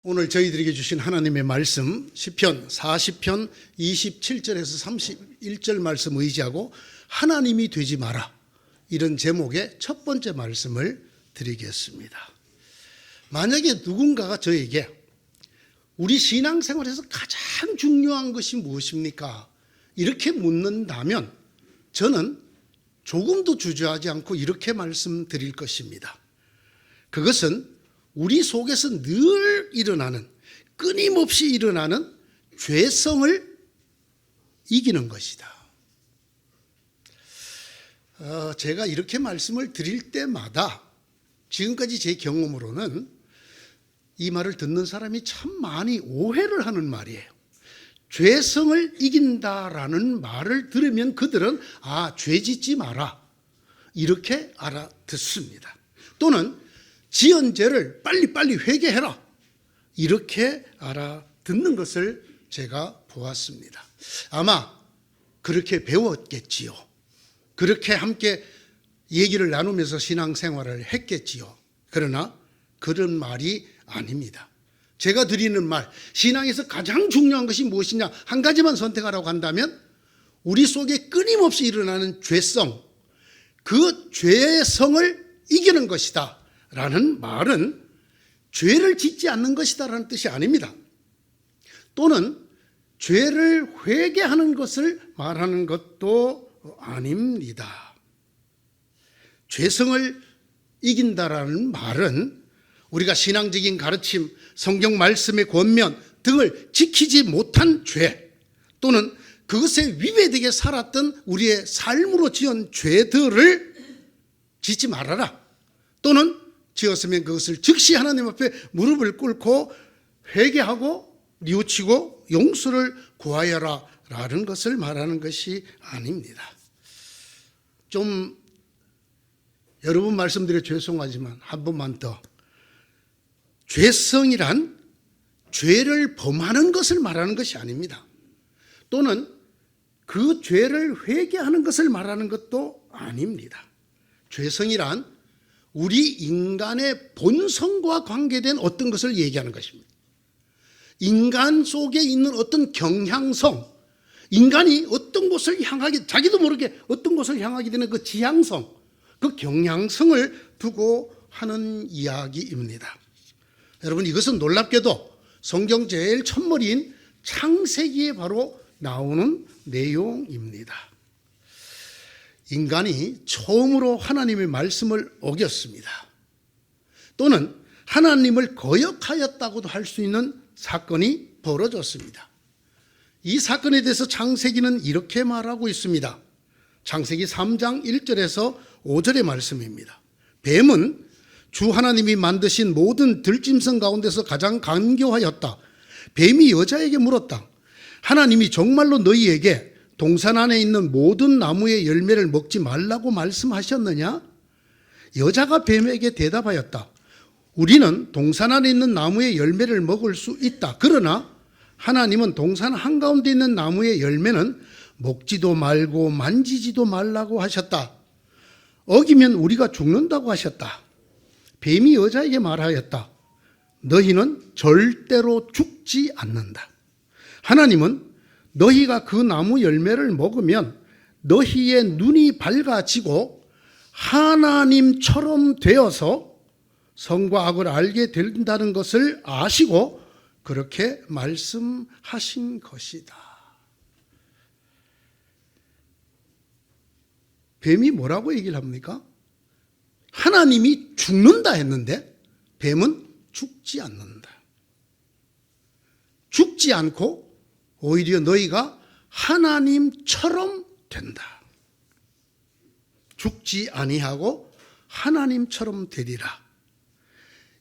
오늘 저희들에게 주신 하나님의 말씀 시편 40편 27절에서 31절 말씀 의지하고 하나님이 되지 마라, 이런 제목의 첫 번째 말씀을 드리겠습니다. 만약에 누군가가 저에게 우리 신앙생활에서 가장 중요한 것이 무엇입니까? 이렇게 묻는다면 저는 조금도 주저하지 않고 이렇게 말씀드릴 것입니다. 그것은 우리 속에서 늘 일어나는, 끊임없이 일어나는 죄성을 이기는 것이다. 제가 이렇게 말씀을 드릴 때마다 지금까지 제 경험으로는 이 말을 듣는 사람이 참 많이 오해를 하는 말이에요. 죄성을 이긴다라는 말을 들으면 그들은 죄 짓지 마라, 이렇게 알아듣습니다. 또는 지은 죄를 빨리빨리 회개해라, 이렇게 알아듣는 것을 제가 보았습니다. 아마 그렇게 배웠겠지요. 그렇게 함께 얘기를 나누면서 신앙생활을 했겠지요. 그러나 그런 말이 아닙니다. 제가 드리는 말, 신앙에서 가장 중요한 것이 무엇이냐, 한 가지만 선택하라고 한다면 우리 속에 끊임없이 일어나는 죄성, 그 죄성을 이기는 것이다 라는 말은 죄를 짓지 않는 것이다 라는 뜻이 아닙니다. 또는 죄를 회개하는 것을 말하는 것도 아닙니다. 죄성을 이긴다라는 말은 우리가 신앙적인 가르침, 성경 말씀의 권면 등을 지키지 못한 죄, 또는 그것에 위배되게 살았던 우리의 삶으로 지은 죄들을 짓지 말아라, 또는 지었으면 그것을 즉시 하나님 앞에 무릎을 꿇고 회개하고 뉘우치고 용서를 구하여라 라는 것을 말하는 것이 아닙니다. 좀 여러 번 말씀드려 죄송하지만 한 번만 더, 죄성이란 죄를 범하는 것을 말하는 것이 아닙니다. 또는 그 죄를 회개하는 것을 말하는 것도 아닙니다. 죄성이란 우리 인간의 본성과 관계된 어떤 것을 얘기하는 것입니다. 인간 속에 있는 어떤 경향성, 인간이 어떤 곳을 향하게, 자기도 모르게 어떤 곳을 향하게 되는 그 지향성, 그 경향성을 두고 하는 이야기입니다. 여러분, 이것은 놀랍게도 성경 제일 첫머리인 창세기에 바로 나오는 내용입니다. 인간이 처음으로 하나님의 말씀을 어겼습니다. 또는 하나님을 거역하였다고도 할 수 있는 사건이 벌어졌습니다. 이 사건에 대해서 창세기는 이렇게 말하고 있습니다. 창세기 3장 1절에서 5절의 말씀입니다. 뱀은 주 하나님이 만드신 모든 들짐승 가운데서 가장 간교하였다. 뱀이 여자에게 물었다. 하나님이 정말로 너희에게 동산 안에 있는 모든 나무의 열매를 먹지 말라고 말씀하셨느냐? 여자가 뱀에게 대답하였다. 우리는 동산 안에 있는 나무의 열매를 먹을 수 있다. 그러나 하나님은 동산 한가운데 있는 나무의 열매는 먹지도 말고 만지지도 말라고 하셨다. 어기면 우리가 죽는다고 하셨다. 뱀이 여자에게 말하였다. 너희는 절대로 죽지 않는다. 하나님은 너희가 그 나무 열매를 먹으면 너희의 눈이 밝아지고 하나님처럼 되어서 선과 악을 알게 된다는 것을 아시고 그렇게 말씀하신 것이다. 뱀이 뭐라고 얘기를 합니까? 하나님이 죽는다 했는데 뱀은 죽지 않는다. 죽지 않고 오히려 너희가 하나님처럼 된다. 죽지 아니하고 하나님처럼 되리라.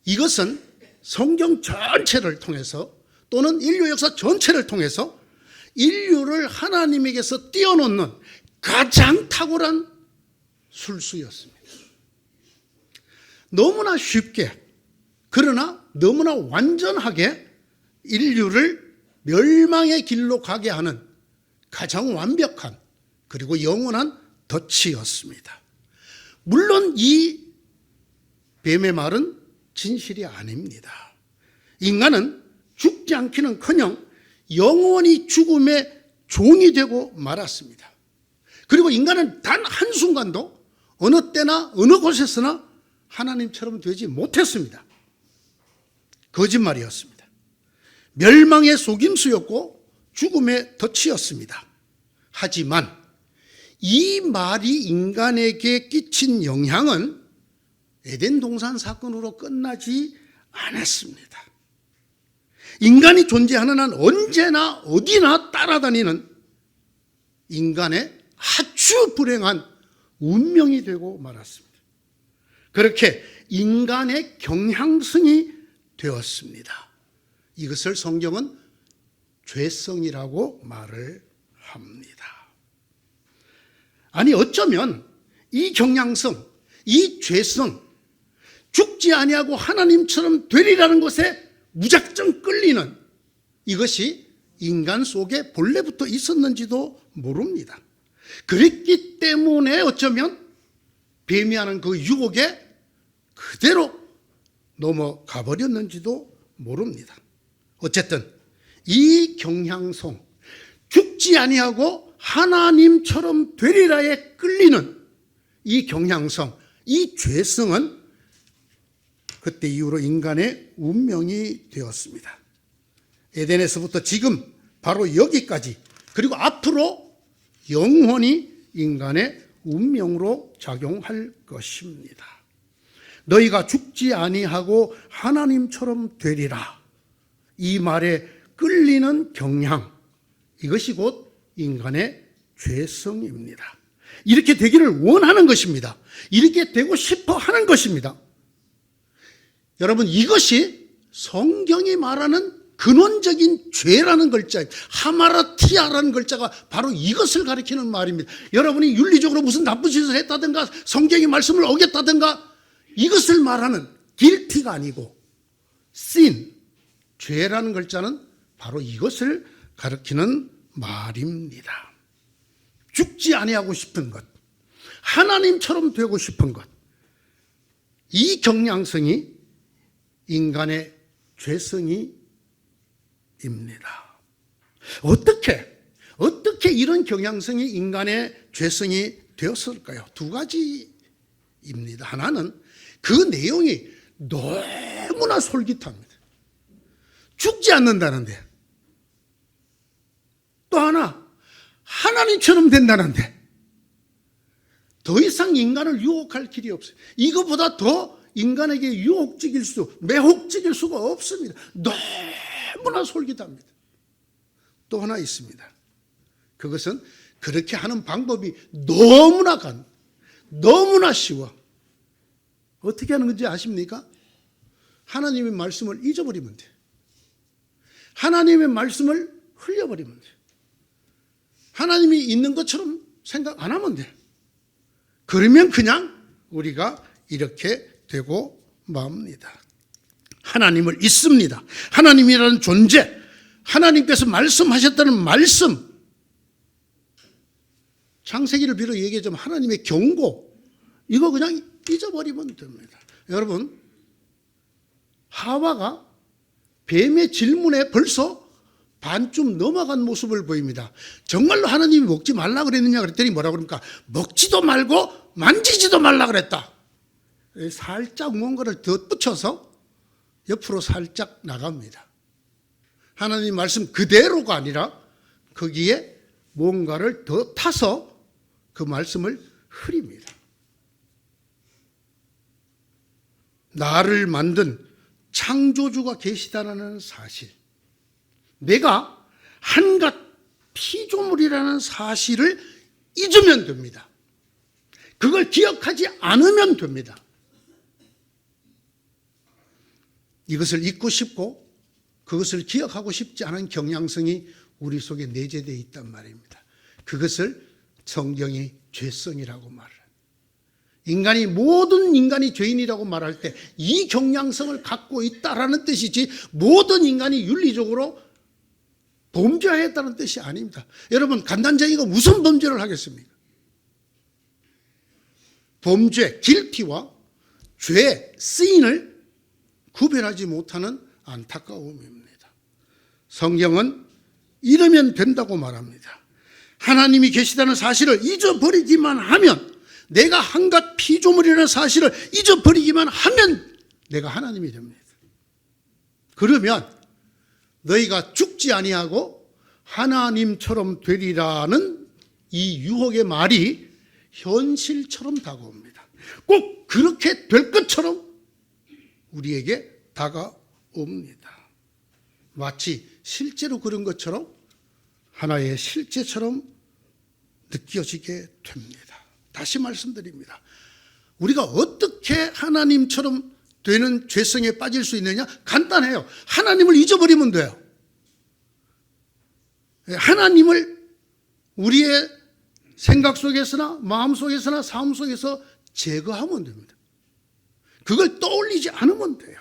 이것은 성경 전체를 통해서 또는 인류 역사 전체를 통해서 인류를 하나님에게서 띄어놓는 가장 탁월한 술수였습니다. 너무나 쉽게, 그러나 너무나 완전하게 인류를 멸망의 길로 가게 하는 가장 완벽한 그리고 영원한 덫이었습니다. 물론 이 뱀의 말은 진실이 아닙니다. 인간은 죽지 않기는커녕 영원히 죽음의 종이 되고 말았습니다. 그리고 인간은 단 한순간도 어느 때나 어느 곳에서나 하나님처럼 되지 못했습니다. 거짓말이었습니다. 멸망의 속임수였고 죽음의 덫이었습니다. 하지만 이 말이 인간에게 끼친 영향은 에덴 동산 사건으로 끝나지 않았습니다. 인간이 존재하는 한 언제나 어디나 따라다니는 인간의 아주 불행한 운명이 되고 말았습니다. 그렇게 인간의 경향성이 되었습니다. 이것을 성경은 죄성이라고 말을 합니다. 아니 어쩌면 이 경향성, 이 죄성, 죽지 아니하고 하나님처럼 되리라는 것에 무작정 끌리는 이것이 인간 속에 본래부터 있었는지도 모릅니다. 그랬기 때문에 어쩌면 뱀이 하는 그 유혹에 그대로 넘어가 버렸는지도 모릅니다. 어쨌든 이 경향성, 죽지 아니하고 하나님처럼 되리라에 끌리는 이 경향성, 이 죄성은 그때 이후로 인간의 운명이 되었습니다. 에덴에서부터 지금 바로 여기까지, 그리고 앞으로 영원히 인간의 운명으로 작용할 것입니다. 너희가 죽지 아니하고 하나님처럼 되리라. 이 말에 끌리는 경향, 이것이 곧 인간의 죄성입니다. 이렇게 되기를 원하는 것입니다. 이렇게 되고 싶어 하는 것입니다. 여러분, 이것이 성경이 말하는 근원적인 죄라는 글자, 하마라티아라는 글자가 바로 이것을 가리키는 말입니다. 여러분이 윤리적으로 무슨 나쁜 짓을 했다든가 성경의 말씀을 어겼다든가 이것을 말하는 guilty가 아니고 sin, 죄라는 글자는 바로 이것을 가리키는 말입니다. 죽지 아니하고 싶은 것, 하나님처럼 되고 싶은 것, 이 경향성이 인간의 죄성이 입니다. 어떻게 이런 경향성이 인간의 죄성이 되었을까요? 두 가지입니다. 하나는 그 내용이 너무나 솔깃합니다. 죽지 않는다는데, 또 하나 하나님처럼 된다는데 더 이상 인간을 유혹할 길이 없어요. 이거보다 더 인간에게 매혹적일 수가 없습니다. 너무나 솔깃합니다. 또 하나 있습니다. 그것은 그렇게 하는 방법이 너무나 쉬워. 어떻게 하는 건지 아십니까? 하나님의 말씀을 잊어버리면 돼요. 하나님의 말씀을 흘려버리면 돼요. 하나님이 있는 것처럼 생각 안 하면 돼요. 그러면 그냥 우리가 이렇게 되고 맙니다. 하나님을 잊습니다. 하나님이라는 존재, 하나님께서 말씀하셨다는 말씀, 창세기를 비롯 얘기하자면 하나님의 경고, 이거 그냥 잊어버리면 됩니다. 여러분, 하와가 뱀의 질문에 벌써 반쯤 넘어간 모습을 보입니다. 정말로 하나님이 먹지 말라 그랬느냐 그랬더니 뭐라고 그럽니까? 먹지도 말고 만지지도 말라 그랬다. 살짝 뭔가를 덧붙여서 옆으로 살짝 나갑니다. 하나님 말씀 그대로가 아니라 거기에 뭔가를 더 타서 그 말씀을 흐립니다. 나를 만든 창조주가 계시다는 사실, 내가 한갓 피조물이라는 사실을 잊으면 됩니다. 그걸 기억하지 않으면 됩니다. 이것을 잊고 싶고 그것을 기억하고 싶지 않은 경향성이 우리 속에 내재되어 있단 말입니다. 그것을 성경이 죄성이라고 말을 합니다. 모든 인간이 죄인이라고 말할 때 이 경향성을 갖고 있다라는 뜻이지 모든 인간이 윤리적으로 범죄했다는 뜻이 아닙니다. 여러분, 간단쟁이가 무슨 범죄를 하겠습니까? 범죄, guilty와 죄, sin을 구별하지 못하는 안타까움입니다. 성경은 이러면 된다고 말합니다. 하나님이 계시다는 사실을 잊어버리기만 하면, 내가 한갓 피조물이라는 사실을 잊어버리기만 하면 내가 하나님이 됩니다. 그러면 너희가 죽지 아니하고 하나님처럼 되리라는 이 유혹의 말이 현실처럼 다가옵니다. 꼭 그렇게 될 것처럼 우리에게 다가옵니다. 마치 실제로 그런 것처럼 하나의 실제처럼 느껴지게 됩니다. 다시 말씀드립니다. 우리가 어떻게 하나님처럼 되는 죄성에 빠질 수 있느냐? 간단해요. 하나님을 잊어버리면 돼요. 하나님을 우리의 생각 속에서나 마음 속에서나 삶 속에서 제거하면 됩니다. 그걸 떠올리지 않으면 돼요.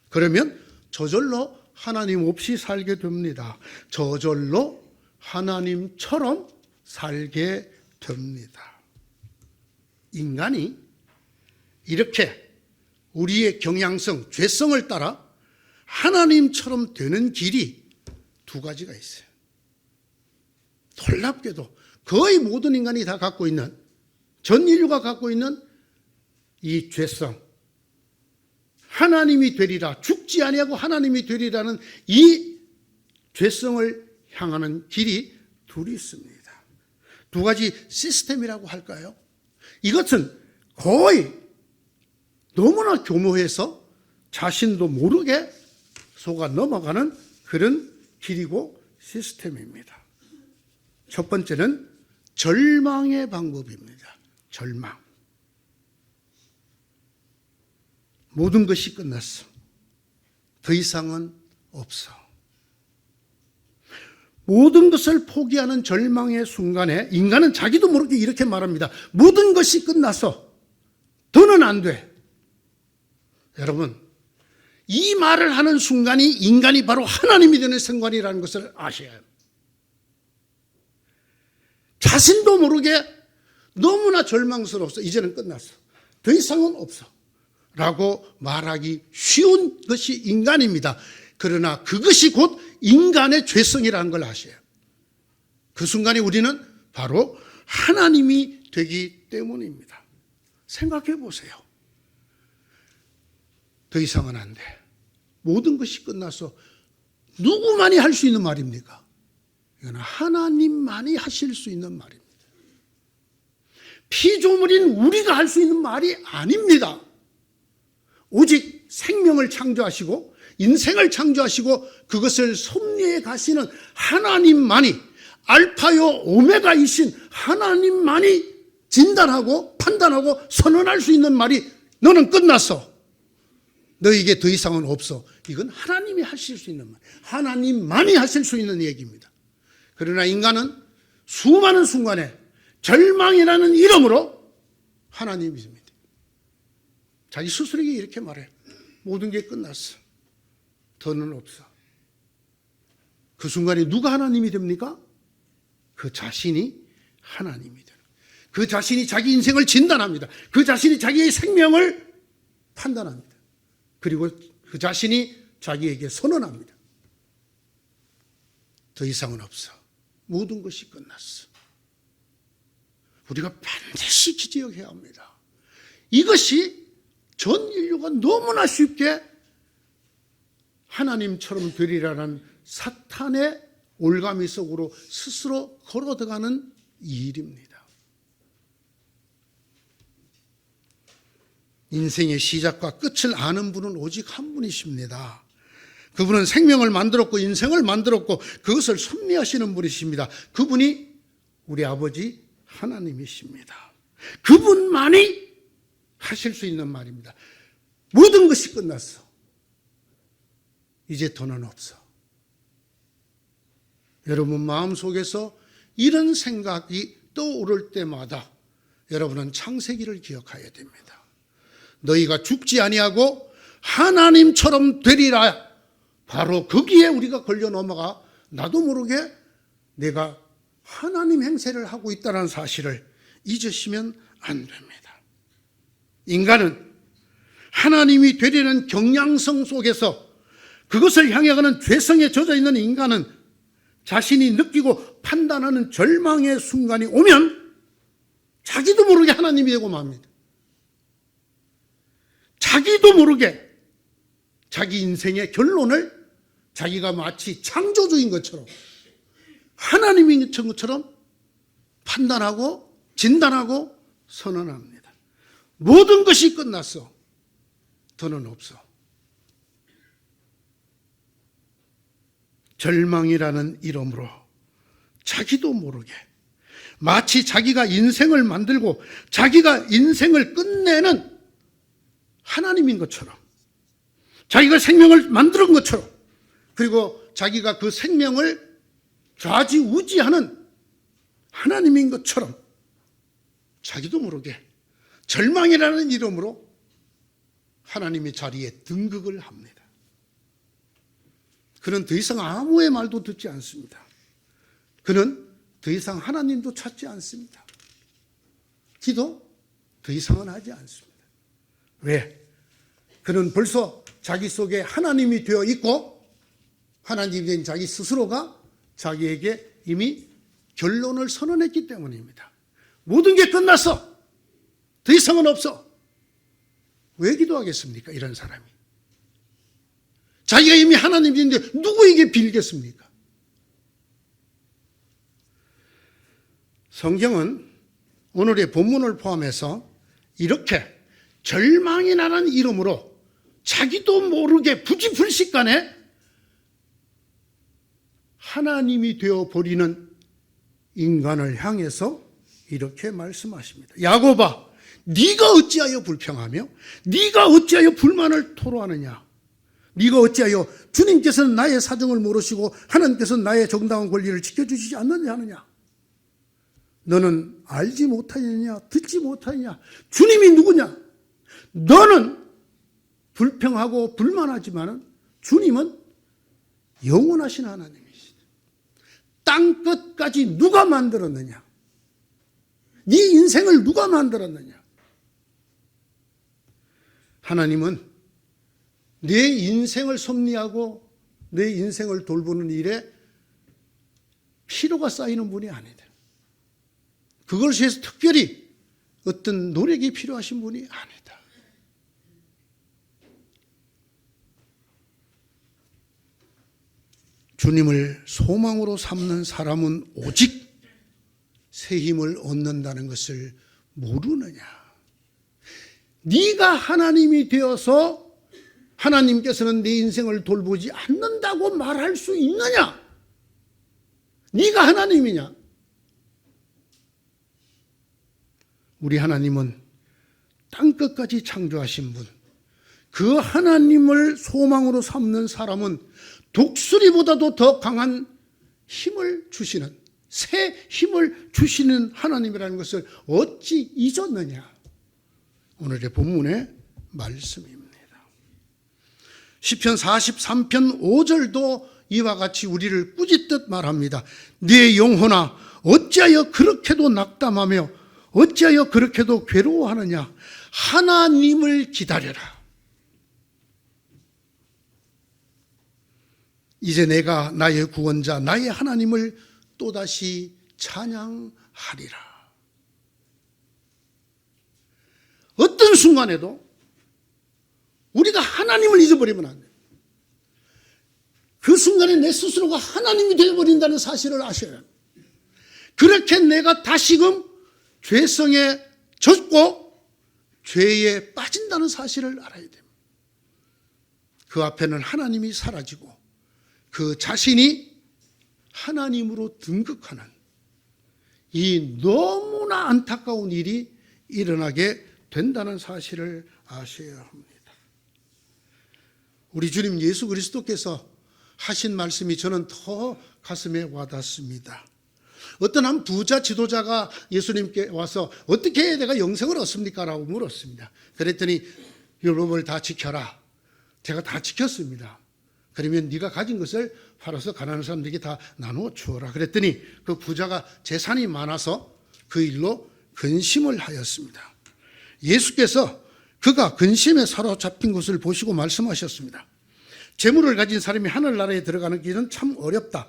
그러면 저절로 하나님 없이 살게 됩니다. 저절로 하나님처럼 살게 됩니다. 인간이 이렇게 우리의 경향성, 죄성을 따라 하나님처럼 되는 길이 두 가지가 있어요. 놀랍게도 거의 모든 인간이 다 갖고 있는, 전 인류가 갖고 있는 이 죄성, 하나님이 되리라, 죽지 아니하고 하나님이 되리라는 이 죄성을 향하는 길이 둘이 있습니다. 두 가지 시스템이라고 할까요? 이것은 거의 너무나 교묘해서 자신도 모르게 속아 넘어가는 그런 길이고 시스템입니다. 첫 번째는 절망의 방법입니다. 절망. 모든 것이 끝났어. 더 이상은 없어. 모든 것을 포기하는 절망의 순간에 인간은 자기도 모르게 이렇게 말합니다. 모든 것이 끝났어. 더는 안 돼. 여러분, 이 말을 하는 순간이 인간이 바로 하나님이 되는 순간이라는 것을 아셔야 해요. 자신도 모르게 너무나 절망스러웠어. 이제는 끝났어. 더 이상은 없어. 라고 말하기 쉬운 것이 인간입니다. 그러나 그것이 곧 인간의 죄성이라는 걸 아셔야 해요. 그 순간에 우리는 바로 하나님이 되기 때문입니다. 생각해 보세요. 더 이상은 안 돼. 모든 것이 끝나서 누구만이 할 수 있는 말입니까? 이건 하나님만이 하실 수 있는 말입니다. 피조물인 우리가 할 수 있는 말이 아닙니다. 오직 생명을 창조하시고 인생을 창조하시고 그것을 섭리해 가시는 하나님만이, 알파요 오메가이신 하나님만이 진단하고 판단하고 선언할 수 있는 말이 너는 끝났어. 너에게 더 이상은 없어. 이건 하나님이 하실 수 있는 말. 하나님만이 하실 수 있는 얘기입니다. 그러나 인간은 수많은 순간에 절망이라는 이름으로 하나님이십니다. 자기 스스로에게 이렇게 말해요. 모든 게 끝났어. 더는 없어. 그 순간에 누가 하나님이 됩니까? 그 자신이 하나님이 되는 거예요. 그 자신이 자기 인생을 진단합니다. 그 자신이 자기의 생명을 판단합니다. 그리고 그 자신이 자기에게 선언합니다. 더 이상은 없어. 모든 것이 끝났어. 우리가 반드시 기억해야 합니다. 이것이 전 인류가 너무나 쉽게 하나님처럼 되리라는 사탄의 올가미 속으로 스스로 걸어들어가는 일입니다. 인생의 시작과 끝을 아는 분은 오직 한 분이십니다. 그분은 생명을 만들었고 인생을 만들었고 그것을 섭리하시는 분이십니다. 그분이 우리 아버지 하나님이십니다. 그분만이 하실 수 있는 말입니다. 모든 것이 끝났어. 이제 더는 없어. 여러분 마음속에서 이런 생각이 떠오를 때마다 여러분은 창세기를 기억해야 됩니다. 너희가 죽지 아니하고 하나님처럼 되리라. 바로 거기에 우리가 걸려 넘어가 나도 모르게 내가 하나님 행세를 하고 있다는 사실을 잊으시면 안 됩니다. 인간은 하나님이 되려는 경향성 속에서 그것을 향해 가는 죄성에 젖어 있는 인간은 자신이 느끼고 판단하는 절망의 순간이 오면 자기도 모르게 하나님이 되고 맙니다. 자기도 모르게 자기 인생의 결론을 자기가 마치 창조주인 것처럼 하나님인 것처럼 판단하고 진단하고 선언합니다. 모든 것이 끝났어. 더는 없어. 절망이라는 이름으로 자기도 모르게 마치 자기가 인생을 만들고 자기가 인생을 끝내는 하나님인 것처럼, 자기가 생명을 만드는 것처럼, 그리고 자기가 그 생명을 좌지우지하는 하나님인 것처럼 자기도 모르게 절망이라는 이름으로 하나님의 자리에 등극을 합니다. 그는 더 이상 아무의 말도 듣지 않습니다. 그는 더 이상 하나님도 찾지 않습니다. 기도 더 이상은 하지 않습니다. 왜? 그는 벌써 자기 속에 하나님이 되어 있고 하나님이 된 자기 스스로가 자기에게 이미 결론을 선언했기 때문입니다. 모든 게 끝났어. 더 이상은 없어. 왜 기도하겠습니까? 이런 사람이. 자기가 이미 하나님인데 누구에게 빌겠습니까? 성경은 오늘의 본문을 포함해서 이렇게 절망이라는 이름으로 자기도 모르게 부지불식간에 하나님이 되어버리는 인간을 향해서 이렇게 말씀하십니다. 야곱아, 네가 어찌하여 불평하며 네가 어찌하여 불만을 토로하느냐? 네가 어찌하여 주님께서는 나의 사정을 모르시고 하나님께서는 나의 정당한 권리를 지켜주시지 않느냐 하느냐? 너는 알지 못하느냐? 듣지 못하느냐? 주님이 누구냐? 너는 불평하고 불만하지만 주님은 영원하신 하나님이시다. 땅 끝까지 누가 만들었느냐? 네 인생을 누가 만들었느냐? 하나님은 내 인생을 섭리하고 내 인생을 돌보는 일에 필요가 쌓이는 분이 아니다. 그걸 위해서 특별히 어떤 노력이 필요하신 분이 아니다. 주님을 소망으로 삼는 사람은 오직 새 힘을 얻는다는 것을 모르느냐? 네가 하나님이 되어서 하나님께서는 내 인생을 돌보지 않는다고 말할 수 있느냐? 네가 하나님이냐? 우리 하나님은 땅끝까지 창조하신 분, 그 하나님을 소망으로 삼는 사람은 독수리보다도 더 강한 힘을 주시는, 새 힘을 주시는 하나님이라는 것을 어찌 잊었느냐? 오늘의 본문의 말씀입니다. 시편 43편 5절도 이와 같이 우리를 꾸짖듯 말합니다. 네 영혼아, 어찌하여 그렇게도 낙담하며 어찌하여 그렇게도 괴로워하느냐? 하나님을 기다려라. 이제 내가 나의 구원자, 나의 하나님을 또다시 찬양하리라. 어떤 순간에도 우리가 하나님을 잊어버리면 안 돼요. 그 순간에 내 스스로가 하나님이 되어버린다는 사실을 아셔야 해요. 그렇게 내가 다시금 죄성에 젖고 죄에 빠진다는 사실을 알아야 됩니다. 그 앞에는 하나님이 사라지고 그 자신이 하나님으로 등극하는 이 너무나 안타까운 일이 일어나게 된다는 사실을 아셔야 합니다. 우리 주님 예수 그리스도께서 하신 말씀이 저는 더 가슴에 와닿습니다. 어떤 한 부자 지도자가 예수님께 와서 어떻게 해야 내가 영생을 얻습니까? 라고 물었습니다. 그랬더니 율법을 다 지켜라. 제가 다 지켰습니다. 그러면 네가 가진 것을 팔아서 가난한 사람들에게 다 나누어 주어라. 그랬더니 그 부자가 재산이 많아서 그 일로 근심을 하였습니다. 예수께서 그가 근심에 사로잡힌 것을 보시고 말씀하셨습니다. 재물을 가진 사람이 하늘나라에 들어가는 길은 참 어렵다.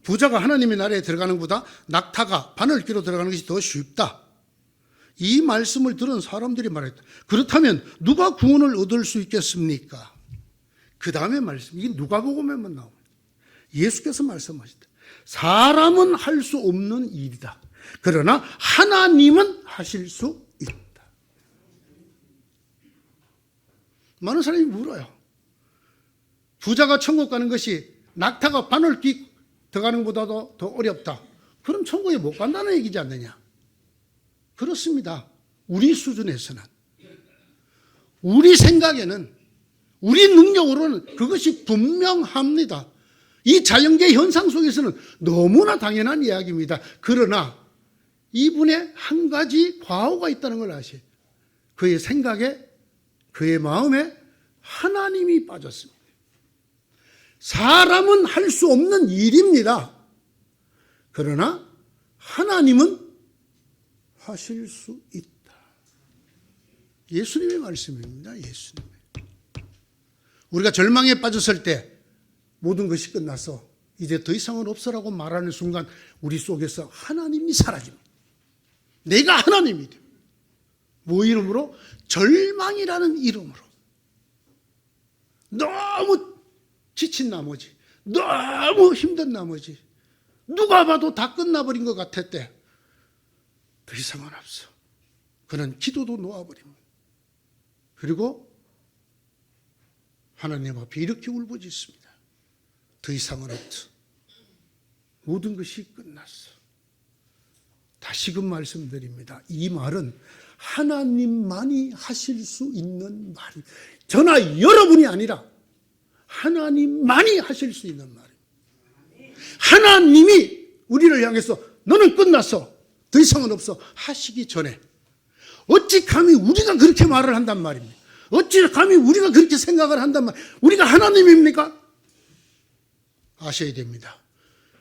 부자가 하나님의 나라에 들어가는 것보다 낙타가 바늘귀로 들어가는 것이 더 쉽다. 이 말씀을 들은 사람들이 말했다. 그렇다면 누가 구원을 얻을 수 있겠습니까? 그 다음에 말씀, 이게 누가복음에만 나옵니다. 예수께서 말씀하셨다. 사람은 할 수 없는 일이다. 그러나 하나님은 하실 수 있다. 많은 사람이 물어요. 부자가 천국 가는 것이 낙타가 바늘귀 들어가는 것보다도 더 어렵다. 그럼 천국에 못 간다는 얘기지 않느냐? 그렇습니다. 우리 수준에서는, 우리 생각에는, 우리 능력으로는 그것이 분명합니다. 이 자연계 현상 속에서는 너무나 당연한 이야기입니다. 그러나 이분의 한 가지 과오가 있다는 걸 아셔요. 그의 생각에, 그의 마음에 하나님이 빠졌습니다. 사람은 할 수 없는 일입니다. 그러나 하나님은 하실 수 있다. 예수님의 말씀입니다. 예수님. 우리가 절망에 빠졌을 때 모든 것이 끝나서 이제 더 이상은 없어라고 말하는 순간 우리 속에서 하나님이 사라집니다. 내가 하나님이 됩니다. 뭐 이름으로? 절망이라는 이름으로. 너무 지친 나머지, 너무 힘든 나머지, 누가 봐도 다 끝나버린 것 같을 때 더 이상은 없어. 그는 기도도 놓아버립니다. 그리고 하나님 앞에 이렇게 울부짖습니다. 더 이상은 없어. 모든 것이 끝났어. 다시금 말씀드립니다. 이 말은 하나님만이 하실 수 있는 말입니다. 저나 여러분이 아니라 하나님만이 하실 수 있는 말입니다. 하나님이 우리를 향해서 너는 끝났어. 더 이상은 없어. 하시기 전에 어찌 감히 우리가 그렇게 말을 한단 말입니다. 어찌 감히 우리가 그렇게 생각을 한단 말입니다. 우리가 하나님입니까? 아셔야 됩니다.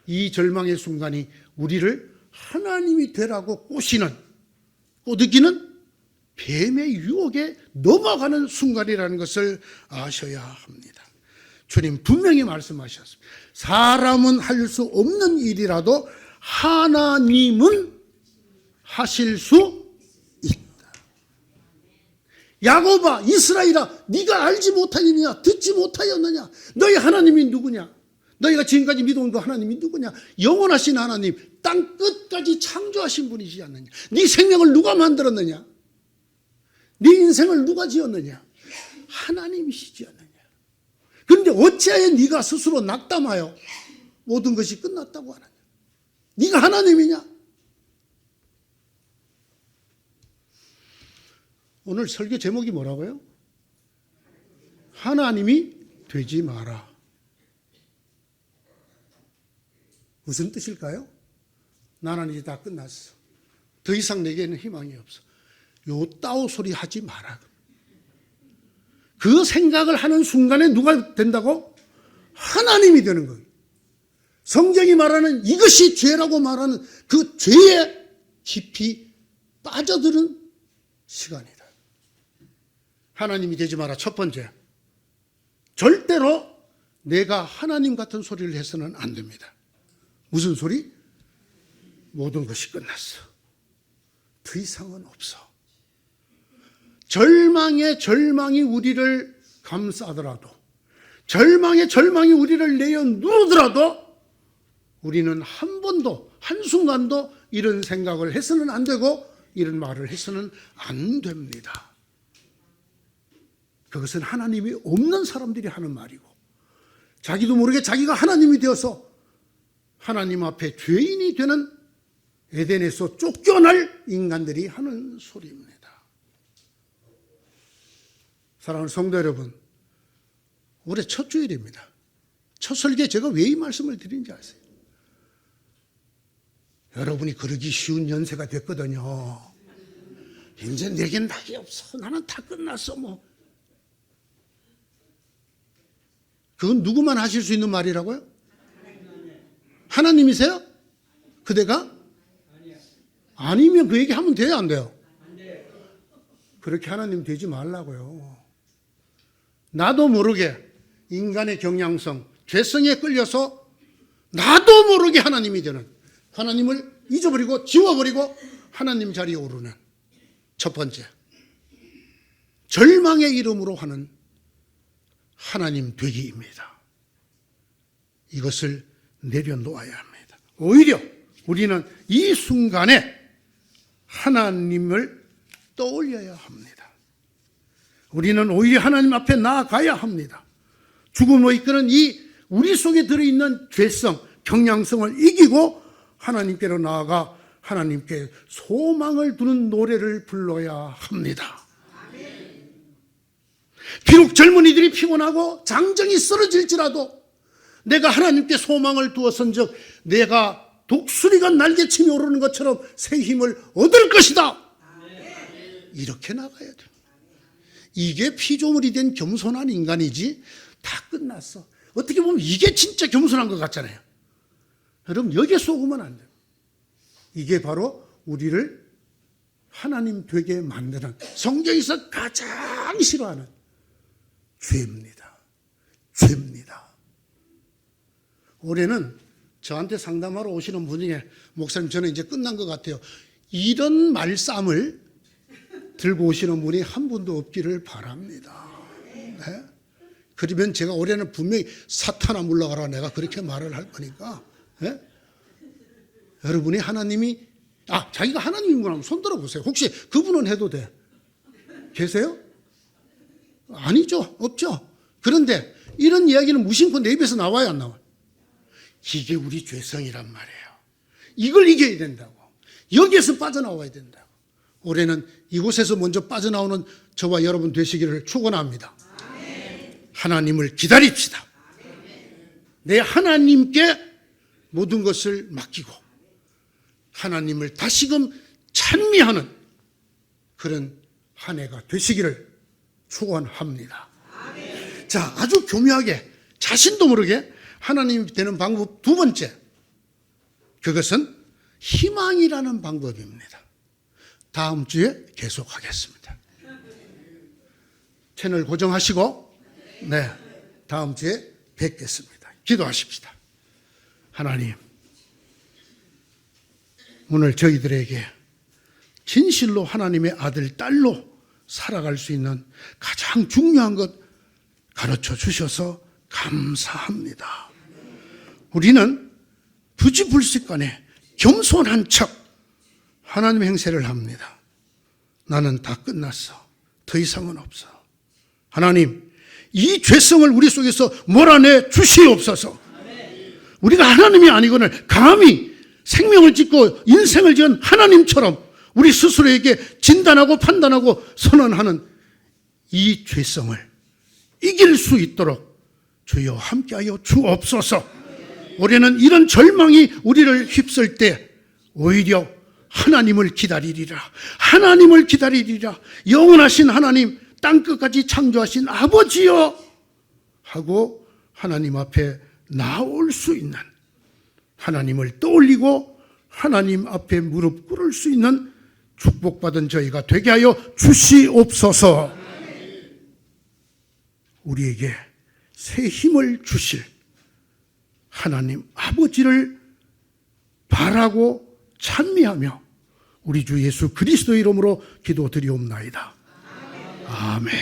이 절망의 순간이 우리를 하나님이 되라고 꼬드기는 뱀의 유혹에 넘어가는 순간이라는 것을 아셔야 합니다. 주님 분명히 말씀하셨습니다. 사람은 할 수 없는 일이라도 하나님은 하실 수 있다. 야곱아, 이스라엘아, 네가 알지 못하느냐, 듣지 못하였느냐? 너희 하나님이 누구냐? 너희가 지금까지 믿어온 그 하나님이 누구냐? 영원하신 하나님, 땅 끝까지 창조하신 분이지 않느냐? 네 생명을 누가 만들었느냐? 네 인생을 누가 지었느냐? 하나님이시지 않느냐? 그런데 어찌하여 네가 스스로 낙담하여 모든 것이 끝났다고 하느냐? 네가 하나님이냐? 오늘 설교 제목이 뭐라고요? 하나님이 되지 마라. 무슨 뜻일까요? 나는 이제 다 끝났어. 더 이상 내게는 희망이 없어. 요 따오 소리 하지 마라. 그 생각을 하는 순간에 누가 된다고? 하나님이 되는 거예요. 성경이 말하는 이것이 죄라고 말하는 그 죄에 깊이 빠져드는 시간이다. 하나님이 되지 마라. 첫 번째, 절대로 내가 하나님 같은 소리를 해서는 안 됩니다. 무슨 소리? 모든 것이 끝났어. 더 이상은 없어. 절망이 우리를 감싸더라도, 절망이 우리를 내어 누르더라도 우리는 한 번도, 한순간도 이런 생각을 해서는 안 되고 이런 말을 해서는 안 됩니다. 그것은 하나님이 없는 사람들이 하는 말이고, 자기도 모르게 자기가 하나님이 되어서 하나님 앞에 죄인이 되는 에덴에서 쫓겨날 인간들이 하는 소리입니다. 사랑하는 성도 여러분, 올해 첫 주일입니다. 첫 설교에 제가 왜 이 말씀을 드린지 아세요? 여러분이 그러기 쉬운 연세가 됐거든요. 이제 내겐 낙이 없어. 나는 다 끝났어 뭐. 그건 누구만 하실 수 있는 말이라고요? 하나님이세요? 그대가? 아니면 그 얘기 하면 돼요, 안 돼요? 그렇게 하나님 되지 말라고요. 나도 모르게 인간의 경향성, 죄성에 끌려서 나도 모르게 하나님이 되는, 하나님을 잊어버리고 지워버리고 하나님 자리에 오르는 첫 번째, 절망의 이름으로 하는 하나님 되기입니다. 이것을 내려놓아야 합니다. 오히려 우리는 이 순간에 하나님을 떠올려야 합니다. 우리는 오히려 하나님 앞에 나아가야 합니다. 죽음으로 이끄는 이 우리 속에 들어있는 죄성, 경향성을 이기고 하나님께로 나아가 하나님께 소망을 두는 노래를 불러야 합니다. 비록 젊은이들이 피곤하고 장정이 쓰러질지라도 내가 하나님께 소망을 두었은즉 내가 독수리가 날개치며 오르는 것처럼 새 힘을 얻을 것이다. 이렇게 나가야 됩니다. 이게 피조물이 된 겸손한 인간이지 다 끝났어. 어떻게 보면 이게 진짜 겸손한 것 같잖아요. 여러분 여기에 속으면 안 돼요. 이게 바로 우리를 하나님 되게 만드는, 성경에서 가장 싫어하는 죄입니다. 죄입니다. 올해는 저한테 상담하러 오시는 분 중에 목사님 저는 이제 끝난 것 같아요. 이런 말씀을 들고 오시는 분이 한 분도 없기를 바랍니다. 네? 그러면 제가 올해는 분명히 사탄아 물러가라 내가 그렇게 말을 할 거니까. 네? 여러분이 하나님이 자기가 하나님인구나 하면 손 들어보세요. 혹시 그분은 해도 돼? 계세요? 아니죠. 없죠. 그런데 이런 이야기는 무심코 내 입에서 나와야 안 나와요? 이게 우리 죄성이란 말이에요. 이걸 이겨야 된다고. 여기에서 빠져나와야 된다고. 올해는 이곳에서 먼저 빠져나오는 저와 여러분 되시기를 축원합니다. 하나님을 기다립시다. 내 하나님께 모든 것을 맡기고 하나님을 다시금 찬미하는 그런 한 해가 되시기를 축원합니다. 자, 아주 교묘하게 자신도 모르게 하나님이 되는 방법 두 번째, 그것은 희망이라는 방법입니다. 다음 주에 계속하겠습니다. 채널 고정하시고 다음 주에 뵙겠습니다. 기도하십시다. 하나님, 오늘 저희들에게 진실로 하나님의 아들, 딸로 살아갈 수 있는 가장 중요한 것 가르쳐 주셔서 감사합니다. 우리는 부지불식간에 겸손한 척 하나님 행세를 합니다. 나는 다 끝났어. 더 이상은 없어. 하나님, 이 죄성을 우리 속에서 몰아내 주시옵소서. 우리가 하나님이 아니거늘 감히 생명을 짓고 인생을 지은 하나님처럼 우리 스스로에게 진단하고 판단하고 선언하는 이 죄성을 이길 수 있도록 주여 함께하여 주옵소서. 올해는 이런 절망이 우리를 휩쓸 때 오히려 하나님을 기다리리라. 하나님을 기다리리라. 영원하신 하나님, 땅끝까지 창조하신 아버지여 하고 하나님 앞에 나올 수 있는, 하나님을 떠올리고 하나님 앞에 무릎 꿇을 수 있는 축복받은 저희가 되게 하여 주시옵소서. 우리에게 새 힘을 주실 하나님 아버지를 바라고 찬미하며 우리 주 예수 그리스도의 이름으로 기도드리옵나이다. 아멘.